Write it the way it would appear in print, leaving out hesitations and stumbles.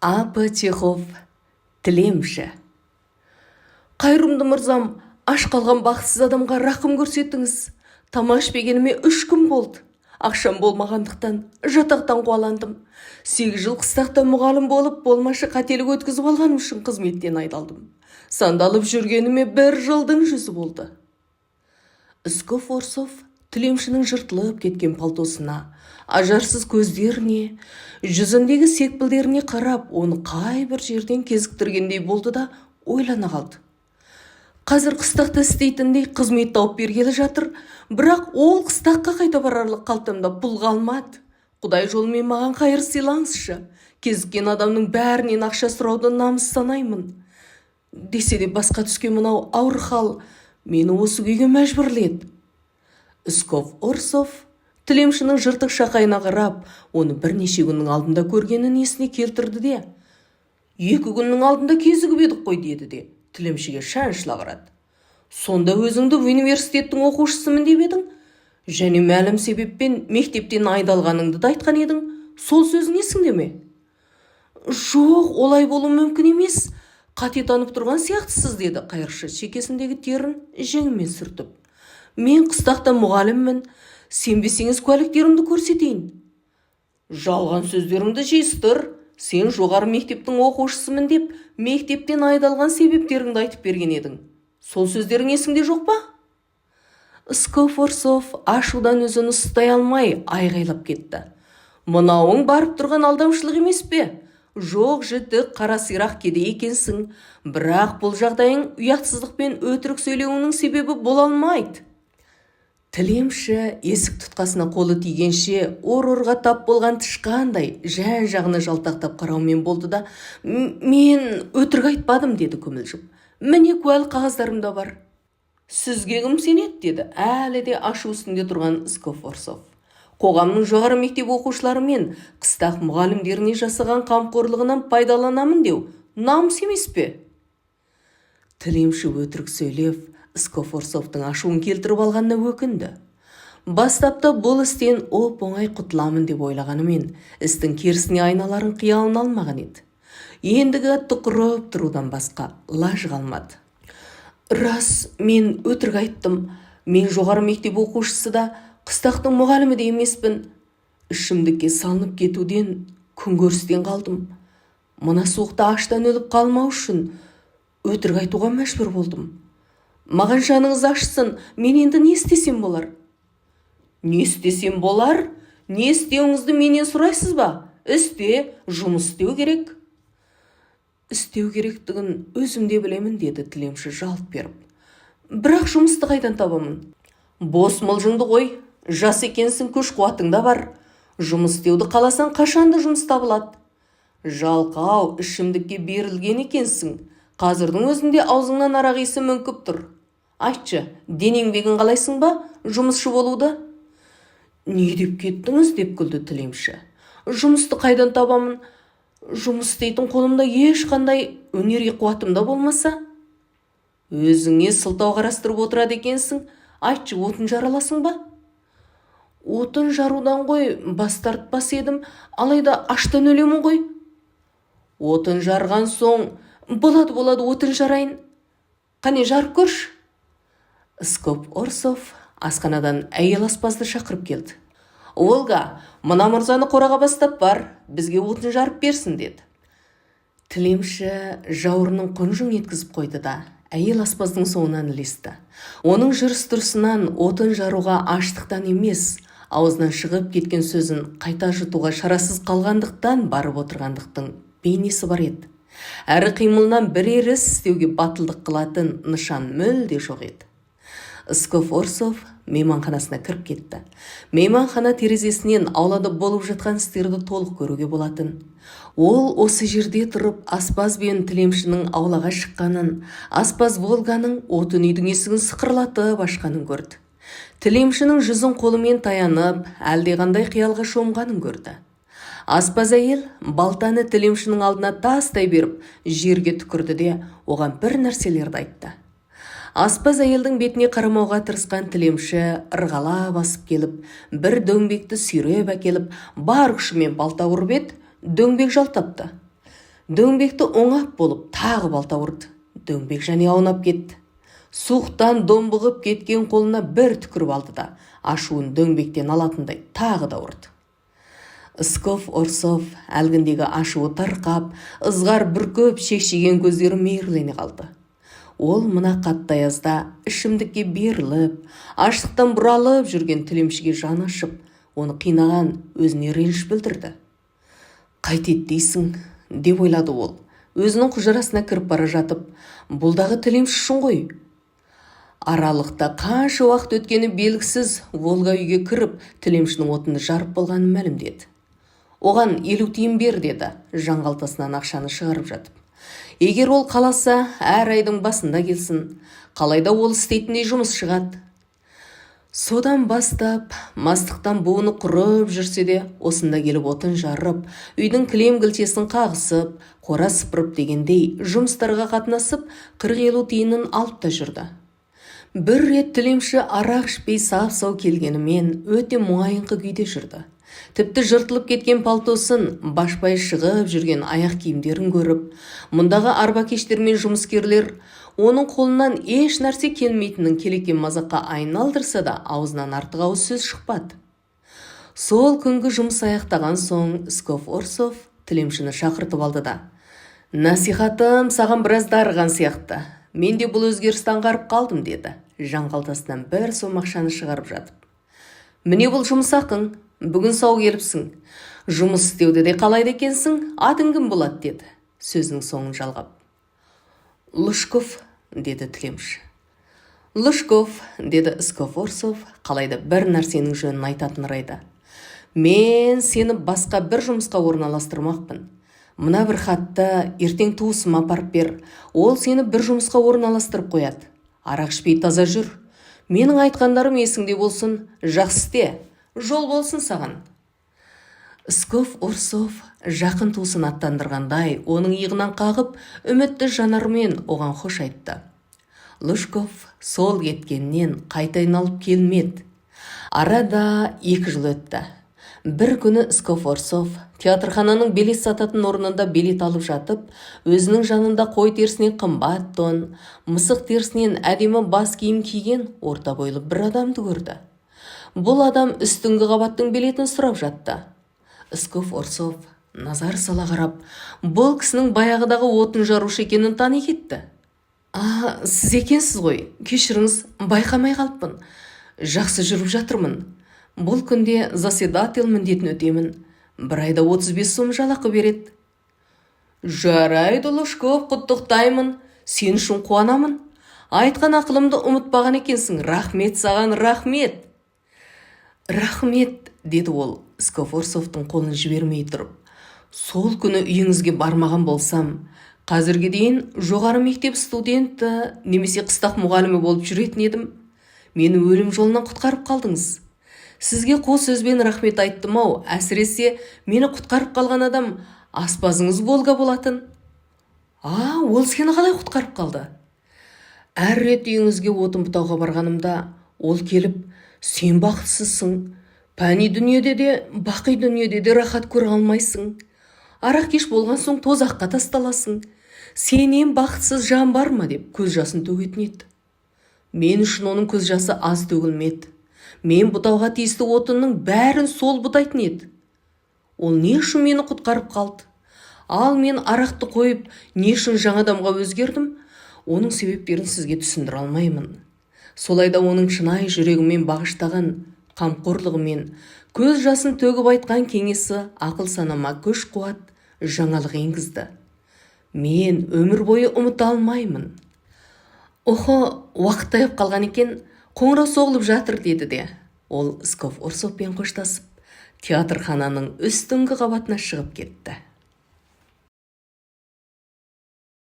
А.П. Чехов, тілемші. Қайырымды мырзам, аш қалған бақытсыз адамға рақым көрсетіңіз. Тамаш бергеніме 3 күн болды. Ақшам болмағандықтан жатақтан қуаландым. 8 жыл қыстақта мұғалім болып, болмашы қателік өткізіп алғаным үшін қызметтен айдалдым. Сандалып жүргеніме 1 жылдың жүзі болды. Усков Орсов тілемшінің жыртылып кеткен палтосына, ажарсыз көздеріне, жүзіндегі секпілдеріне қарап, оны қай бір жерден кезіктіргендей болды да ойлана қалды. Қазір қыстақта істейтіндей қызмет тауып бергелі жатыр, бірақ ол қыстаққа қайта барарлық қалтамда пұл қалмады. Құдай жолымен маған қайыр сыйлаңызшы. Кезіккен адамның бәрінен ақша сұрауды намыс санаймын. Десе де басқа түскен мынау ауыр хал мені осы күйге мәжбүрледі. Усков Орсов тілемшінің жыртық шақайына қарап, оны бірнеше күннің алдында көргенін есіне келтірді де, 2 күннің алдында кезігіп едік қой деді де, тілемшіге шаншыла қарады. Сонда өзіңді университеттің оқушысымын деп едің, және мәлім себеппен мектептен айдалғаныңды да айтқан едің, сол сөзің есіңде ме? Жоқ, олай болу мүмкін емес. Қате танып тұрған сияқтысыз, деді қайыршы шекесіндегі терін жеңімен сүртіп. Мен қыстақта мұғаліммін, сенбесеңіз куәліктерімді көрсетейін. Жалған сөздеріңді жиыстыр. Сен жоғары мектептің оқушысымын деп, мектептен айдалған себептеріңді айтып берген едің. Сол сөздерің есіңде жоқ па? Усков Орсов ашудан өзін ұстай алмай айғайлап кетті. Мынауың барып тұрған алдамшылық емес пе? Жоқ, жітік қара сирақ кедей екенсің, бірақ бұл жағдайың ұятсыздық пен өтірік сөйлеуінің себебі бола алмайды. Тілемші есік тұтқасына қолы тигенше ор-орға тап болған тышқандай жан-жағына жалтақтап қараумен болды да, мен өтірік айтпадым, деді көмілжіп. Міне куәлік қағаздарым да бар. Сізге кім сенеді, деді әлі де ашу үстінде тұрған Усков Орсов. Қоғамның жоғары мектеп оқушылары мен қыстақ мұғалімдеріне жасаған қамқорлығынан пайдаланамын деу намыс емес пе? Тілемші өтірік сөйлеп, Усков Орсовтың ашуын келтіріп алғанына өкінді. Бастапта бұл істен оп-оңай құтыламын деп ойлағанымен, істің керісіне айналарын қиялын алмаған еді. Ендігі тұқырып тұрудан басқа лаж қалмады. Рас, мен өтірік айттым. Мен жоғары мектеп оқушысы да, қыстақтың мұғалімі де емеспін. Ішімдікке салынып кетуден, күнкөрістен қалдым. Мына суықта аштан өліп қалмау үшін өтірік айтуға мәжбүр болдым. Маған жаныңыз ашсын, мен енді не істесем болар? Не істесем болар? Не істеуіңізді менен сұрайсыз ба? Істе, жұмыс істеу керек. Істеу керектігін өзімде білемін, деді тілемші жалт беріп. Бірақ жұмысты қайдан табамын? Бос мылжыңды қой, жас екенсің, күш қуатың да бар. Жұмыс істеуді қаласан қашанды жұмыс табылады. Жалқау, ішімдікке берілген екенсің. Қазірдің өзінде аузыңнан арақ иісі мүңкіп тұр. Айтшы, денеңбегін қалайсың ба, жұмысшы болуды? Не деп кеттіңіз, деп күлді тілемші. Жұмысты қайдан табамын? Жұмыс істейтін қолымда ешқандай өнерге қуатым да болмаса? Өзіңе сылтау қарастырып отырады екенсің. Айтшы, отын жараласың ба? Отын жарудан ғой, бас тартпас едім, алайда аштан өлемін ғой. Отын жарған соң, болады отын жарайын. Қане жарып көрш? Усков Орсов асханадан әйел аспазды шақырып келді. Олга, мына мырзаны қораға бастап бар, бізге отын жарып берсін, деді. Тілемші жауырының құнжың еткізіп қойды да, әйел аспаздың соңынан ілесті. Оның жүріс-тұрысынан отын жаруға аштықтан емес, аузынан шығып кеткен сөзін қайта жұтуға шарасыз қалғандықтан барып отырғандықтың бейнесі бар еді. Әрі қимылынан бірер іс істеуге батылдық қылатын нышан мүлде жоқ еді. Усков Орсов мейманханасына кіріп кетті. Мейманхана терезесінен аулада болып жатқан істерді толық көруге болатын. Ол осы жерде тұрып аспаз бен тілемшінің аулаға шыққанын, аспаз Волганың отын үйдің есігін сықырлатып ашқанын көрді. Тілемшінің жүзін қолымен таянып, әлдеқандай қиялға шомғанын көрді. Аспаз әйел балтаны тілемшінің алдына тастай беріп, жерге түкірді де, оған бір нәрселерді айтты. Аспаз әйелдің бетіне қарамауға тырысқан тілемші ырғала басып келіп, бір дөңбекті сүйреп әкеліп, бар күшімен балта ұрып еді, дөңбек жалтапты. Дөңбекті оңап болып тағы балта ұрды. Дөңбек және аунап кетті. Суықтан домбығып кеткен қолына бір түкіріп алды да, ашуын дөңбектен алатындай тағы да ұрды. Сков Орсов әлгіндегі ашуы тарқап, ызғар бүркіп шекшеген көздері мейірлене қалды. Ол мына қатты аязда ішімдікке беріліп, аштықтан бұралып жүрген тілемшіге жаны ашып, оны қинаған өзіне реніш білдірді. «Қайтет дейсің?» деп ойлады ол. Өзінің құжырасына кіріп бара жатып, бұлдағы тілемші үшін ғой. Аралықта қанша уақыт өткені белгісіз Волга үйге кіріп, тілемшінің отынды жарып болғанын мәлімдеді. «Оған 50 тиын бер» деді, жаңғалтасынан ақшаны шығарып жатып. «Егер ол қаласа, әр айдың басында келсін. Қалайда ол істейтіндей жұмыс шығады». Содан бастап, мастықтан буыны құрып жүрсе де, осында келіп отын жарып, үйдің кілем кілтесін қағысып, қора сыпырып дегендей жұмыстарға қатынасып, 40-50 тиынын алып та жүрді. Бір рет тілемші арақ ішпей сап-сау келгенімен өте мұңайыңқы күйде жүрді. Тіпті жыртылып кеткен палтосын, башпай шығып жүрген аяқ киімдерін көріп, мұндағы арбакештер мен жұмыскерлер оның қолынан еш нәрсе келмейтінін келекен мазаққа айналдырса да, аузынан артық ауыз сөз шықпады. Сол күнгі жұмыс аяқтаған соң Сков Орсов тілемшіні шақыртып алды да: «Насихатым саған біраз дарыған сияқты. Мен де бұл өзгерісті аңғарып қалдым» деді, жаңғалтасынан бір сом ақшаны шығарып жатып. «Міне бұл жұмыс ақың. Бүгін сау келіпсің. Жұмыс істеуді де қалайды екенсің, атың кім болады?» деді, сөзінің соңын жалғап. «Лужков» деді тілемші. «Лужков» деді Сков Орсов, қалайда бір нәрсенің жөнін айтатын райда. «Мен сені басқа бір жұмысқа орналастырмақпын. Мына бір хатты ертең туысыма апарып бер. Ол сені бір жұмысқа орналастырып қояды. Арақ ішпей таза жүр. Менің айтқандарым есіңде болсын, жақсы істе. Жол болсын саған». Сков Орсов жақын туысын аттандырғандай, оның иығынан қағып, үмітті жанармен оған хош айтты. Лужков сол кеткеннен қайта айналып келмеді. Арада 2 жыл өтті. Бір күні Сков Орсов театрхананың билет сататын орнында билет алып жатып, өзінің жанында қой терісінен қымбат тон, мысық терісінен әдемі бас киім киген орта бойлы бір адамды көрді. Бұл адам үстіңгі қабаттың билетін сұрап жатты. Сков Орсов назар сала қарап, бұл кісінің баяғыдағы отын жарушы екенін тани кетті. «Сіз екенсіз ғой, кешіріңіз, байқамай қалыппын. Жақсы жүріп жатырмын. Бұл күнде заседатель міндетін өтемін. Бір айда 35 сом жалақы береді». «Жарайды, Лужков, құттықтаймын. Сен үшін қуанамын. Айтқан ақылымды ұмытпаған екенсің. Рахмет саған, рахмет». «Рахмет», деді ол, Сков Орсовтың қолын жібермей тұрып. «Сол күні үйіңізге бармаған болсам, қазірге дейін жоғары мектеп студенті немесе қыстақ мұғалімі болып жүретін едім. Мені өлім жолынан құтқарып қалдыңыз. Сізге қос сөзбен рахмет айттым-ау, әсіресе мені құтқарып қалған адам аспазыңыз Волга болатын». «Ол сені қалай құтқарып қалды?» «Әр рет үйіңізге отын бұтауға барғанымда, ол келіп, сен бақытсызсың. Пәни дүниеде де, бақи дүниеде де рахат көре алмайсың. Арақ кеш болған соң тозаққа тасталасың. Сенен бақытсыз жан бар ма?» деп көз жасын төгетін еді. Мен үшін оның көз жасы аз төгілмеді. Мен бұтауға тиісті отынның бәрін сол бұтайтын еді. Ол не үшін мені құтқарып қалды? Ал мен арақты қойып, не үшін жаңа адамға өзгердім? Оның себептерін сізге түсіндіре алмаймын. Солайда оның шынайы жүрегімен бағыштаған қамқорлығымен, көз жасын төгіп айтқан кеңесі ақыл санама күш қуат, жаңалық енгізді. Мен өмір бойы ұмыта алмаймын. Уақыт таяп қалған екен, қоңырау соғылып жатыр деді де. Ол Сков Орсовпен қоштасып, театрхананың үстіңгі қабатына шығып кетті.